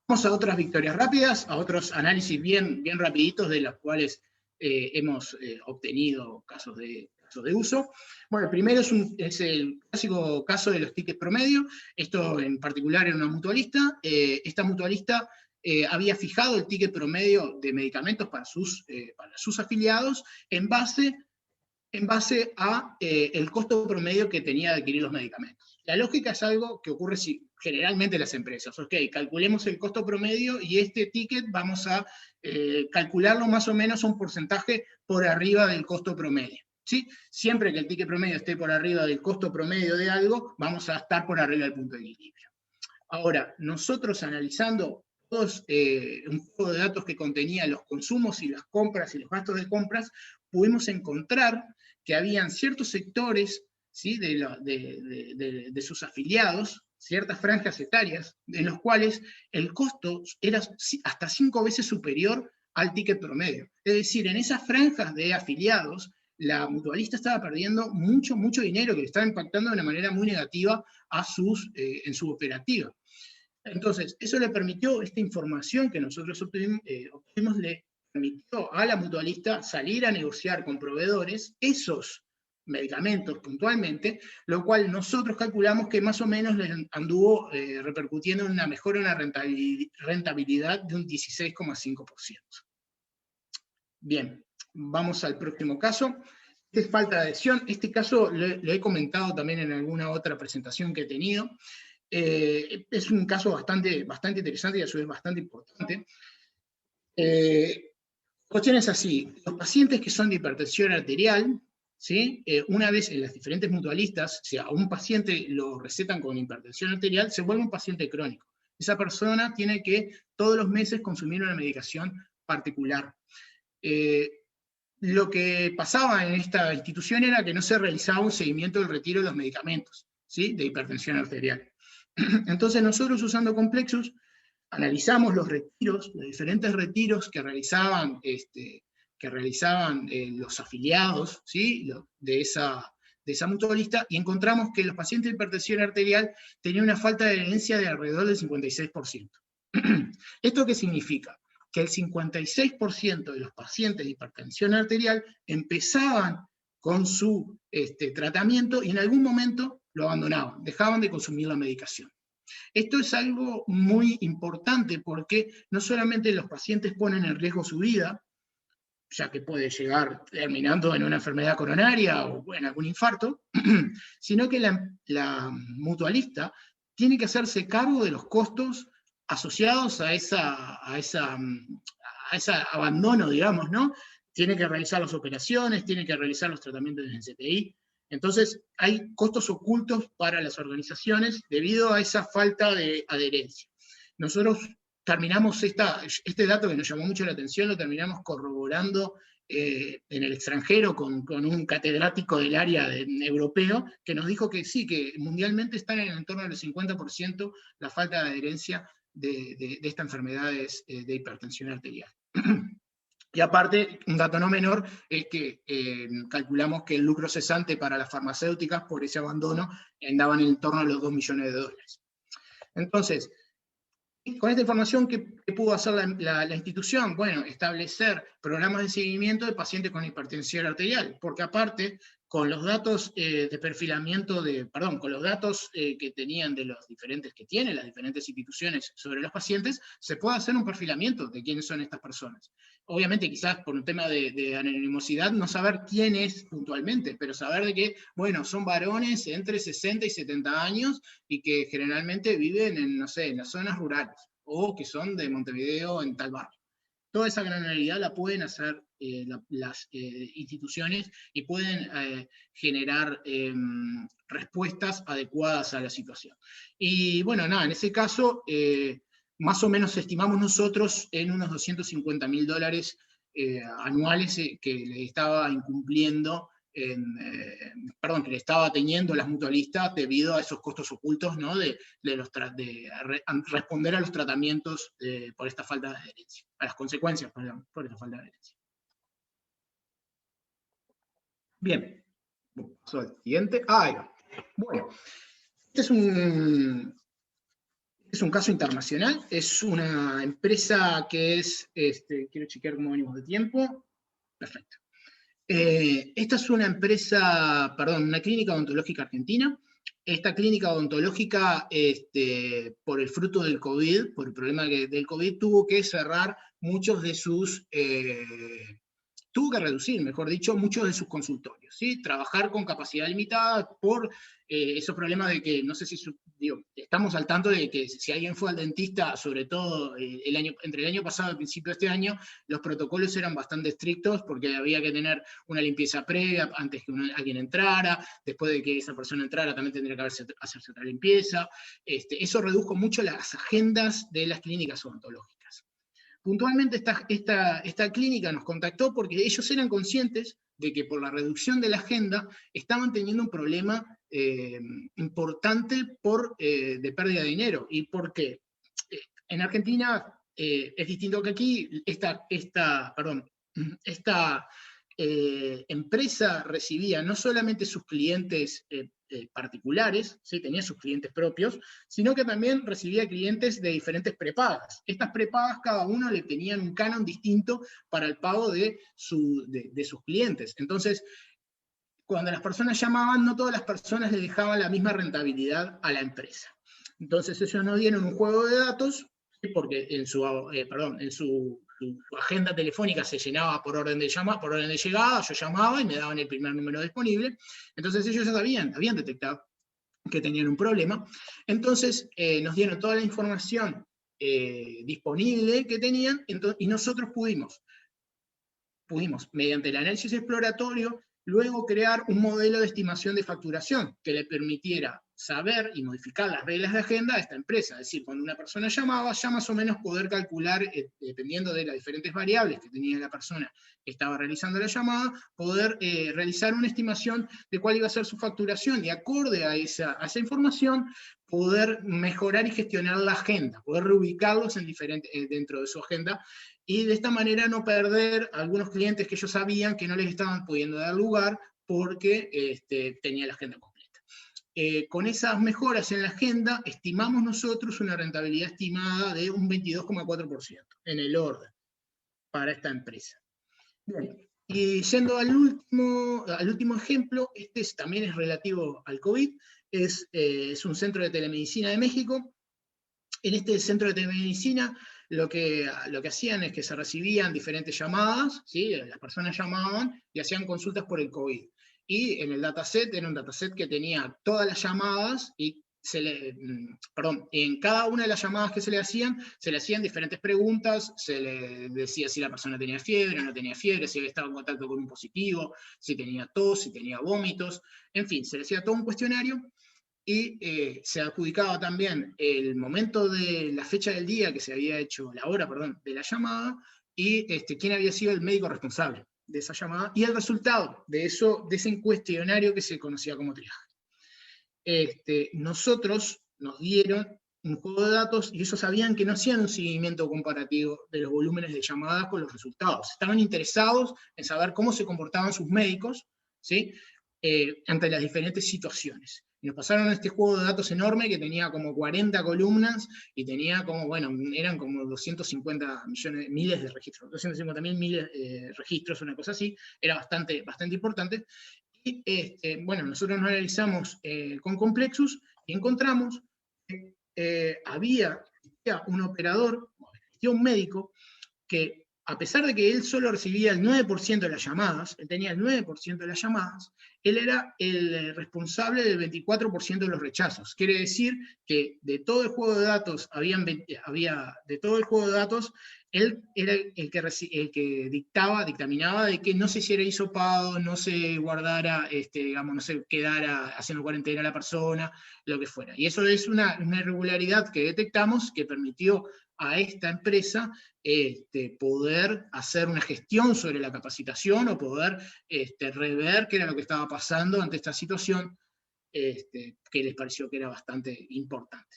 Vamos a otras victorias rápidas, a otros análisis bien rapiditos de los cuales hemos obtenido casos de uso. Bueno, el primero es el clásico caso de los tickets promedio. Esto en particular era una mutualista. Esta mutualista había fijado el ticket promedio de medicamentos para sus afiliados en base a el costo promedio que tenía de adquirir los medicamentos. La lógica es algo que ocurre generalmente en las empresas. Ok, calculemos el costo promedio y este ticket vamos a calcularlo más o menos un porcentaje por arriba del costo promedio. ¿Sí? Siempre que el ticket promedio esté por arriba del costo promedio de algo, vamos a estar por arriba del punto de equilibrio. Ahora, nosotros analizando todos un juego de datos que contenía los consumos y las compras y los gastos de compras, pudimos encontrar que habían ciertos sectores, ¿sí?, de sus afiliados, ciertas franjas etarias, en los cuales el costo era hasta 5 veces superior al ticket promedio. Es decir, en esas franjas de afiliados, la mutualista estaba perdiendo mucho dinero que le estaba impactando de una manera muy negativa en su operativa. Entonces, eso le permitió, esta información que nosotros obtuvimos le permitió a la mutualista salir a negociar con proveedores esos medicamentos puntualmente, lo cual nosotros calculamos que más o menos les anduvo repercutiendo en una mejora en la rentabilidad de un 16,5%. Bien, vamos al próximo caso. Este es falta de adhesión. Este caso lo he comentado también en alguna otra presentación que he tenido. Es un caso bastante interesante y a su vez bastante importante. Cuestión es así, los pacientes que son de hipertensión arterial, ¿sí? Una vez en las diferentes mutualistas, si a un paciente lo recetan con hipertensión arterial, se vuelve un paciente crónico. Esa persona tiene que todos los meses consumir una medicación particular. Lo que pasaba en esta institución era que no se realizaba un seguimiento del retiro de los medicamentos, ¿sí?, de hipertensión arterial. Entonces nosotros, usando Complexus, analizamos los diferentes retiros que realizaban los afiliados, ¿sí?, de esa mutualista, y encontramos que los pacientes de hipertensión arterial tenían una falta de adherencia de alrededor del 56%. ¿Esto qué significa? Que el 56% de los pacientes de hipertensión arterial empezaban con su tratamiento y en algún momento lo abandonaban, dejaban de consumir la medicación. Esto es algo muy importante porque no solamente los pacientes ponen en riesgo su vida, ya que puede llegar terminando en una enfermedad coronaria o en algún infarto, sino que la mutualista tiene que hacerse cargo de los costos asociados a ese abandono, digamos, ¿no? Tiene que realizar las operaciones, tiene que realizar los tratamientos en CTI. Entonces, hay costos ocultos para las organizaciones debido a esa falta de adherencia. Nosotros terminamos este dato que nos llamó mucho la atención, lo terminamos corroborando en el extranjero con un catedrático del área europeo que nos dijo que sí, que mundialmente están en el entorno del 50% la falta de adherencia de estas enfermedades de hipertensión arterial. Y aparte, un dato no menor es que calculamos que el lucro cesante para las farmacéuticas por ese abandono andaba en el torno de los $2 millones. Entonces, con esta información, ¿qué pudo hacer la institución? Bueno, establecer programas de seguimiento de pacientes con hipertensión arterial, porque aparte, con los datos de perfilamiento, con los datos que tenían que tienen las diferentes instituciones sobre los pacientes, se puede hacer un perfilamiento de quiénes son estas personas. Obviamente, quizás por un tema de anonimosidad, no saber quién es puntualmente, pero saber de que, bueno, son varones entre 60 y 70 años y que generalmente viven en, no sé, en las zonas rurales, o que son de Montevideo en tal barrio. Toda esa granularidad la pueden hacer las instituciones y pueden generar respuestas adecuadas a la situación. Y bueno, nada, en ese caso, más o menos estimamos nosotros en unos $250.000 anuales que le estaba incumpliendo, que le estaba teniendo las mutualistas debido a esos costos ocultos, ¿no?, de responder a los tratamientos por esta falta de adherencia, a las consecuencias, perdón, por esta falta de adherencia. Bien, paso al siguiente. Ahí va. Bueno, este es un Es un caso internacional, es una empresa que es, quiero chequear cómo venimos de tiempo, perfecto. Esta es una empresa, perdón, una clínica odontológica argentina. Esta clínica odontológica, por el fruto del COVID, por el problema del COVID, tuvo que cerrar muchos de sus, tuvo que reducir, mejor dicho, muchos de sus consultorios, ¿sí? Trabajar con capacidad limitada por esos problemas de que, no sé si, digo, estamos al tanto de que si alguien fue al dentista, sobre todo entre el año pasado y el principio de este año, los protocolos eran bastante estrictos porque había que tener una limpieza previa antes que alguien entrara, después de que esa persona entrara también tendría que hacerse otra limpieza. Eso redujo mucho las agendas de las clínicas odontológicas. Puntualmente esta clínica nos contactó porque ellos eran conscientes de que por la reducción de la agenda estaban teniendo un problema importante de pérdida de dinero. ¿Y por qué? En Argentina es distinto que aquí. Esta empresa recibía no solamente sus clientes particulares, ¿sí? Tenía sus clientes propios, sino que también recibía clientes de diferentes prepagas. Estas prepagas cada uno le tenían un canon distinto para el pago de sus clientes. Entonces, cuando las personas llamaban, no todas las personas le dejaban la misma rentabilidad a la empresa. Entonces ellos nos dieron un juego de datos, porque en su agenda telefónica se llenaba por orden de llegada, yo llamaba y me daban el primer número disponible. Entonces ellos ya habían detectado que tenían un problema. Entonces nos dieron toda la información disponible que tenían, y nosotros pudimos, mediante el análisis exploratorio, luego crear un modelo de estimación de facturación que le permitiera saber y modificar las reglas de agenda a esta empresa. Es decir, cuando una persona llamaba, ya más o menos poder calcular, dependiendo de las diferentes variables que tenía la persona que estaba realizando la llamada, poder realizar una estimación de cuál iba a ser su facturación, y acorde a esa información, poder mejorar y gestionar la agenda, poder reubicarlos dentro de su agenda, y de esta manera no perder a algunos clientes que ellos sabían que no les estaban pudiendo dar lugar porque tenía la agenda completa. Con esas mejoras en la agenda, estimamos nosotros una rentabilidad estimada de un 22,4% en el orden para esta empresa. Bien, y yendo al último ejemplo, también es relativo al COVID, es un centro de telemedicina de México. En este centro de telemedicina lo que hacían es que se recibían diferentes llamadas, ¿sí? Las personas llamaban y hacían consultas por el COVID. Y en el dataset, era un dataset que tenía todas las llamadas, y en cada una de las llamadas que se le hacían diferentes preguntas, se le decía si la persona tenía fiebre o no tenía fiebre, si había estado en contacto con un positivo, si tenía tos, si tenía vómitos, en fin, se le hacía todo un cuestionario. Y se adjudicaba también el momento de la fecha del día que se había hecho, la hora, perdón, de la llamada, y quién había sido el médico responsable de esa llamada, y el resultado de ese cuestionario que se conocía como triaje. Nosotros nos dieron un juego de datos, y ellos sabían que no hacían un seguimiento comparativo de los volúmenes de llamadas con los resultados. Estaban interesados en saber cómo se comportaban sus médicos, ¿sí? Ante las diferentes situaciones. Y nos pasaron este juego de datos enorme que tenía como 40 columnas y tenía como, bueno, eran como 250 miles de registros, 250.000 registros, una cosa así, era bastante importante. Y bueno, nosotros nos analizamos con Complexus y encontramos que había un operador, existía un médico que, a pesar de que él solo recibía el 9% de las llamadas, él tenía el 9% de las llamadas, él era el responsable del 24% de los rechazos. Quiere decir que de todo el juego de datos, él era el que dictaminaba de que no se hiciera hisopado, no se guardara, digamos, no se quedara haciendo cuarentena a la persona, lo que fuera. Y eso es una irregularidad que detectamos, que permitió a esta empresa poder hacer una gestión sobre la capacitación, o poder rever qué era lo que estaba pasando ante esta situación, que les pareció que era bastante importante.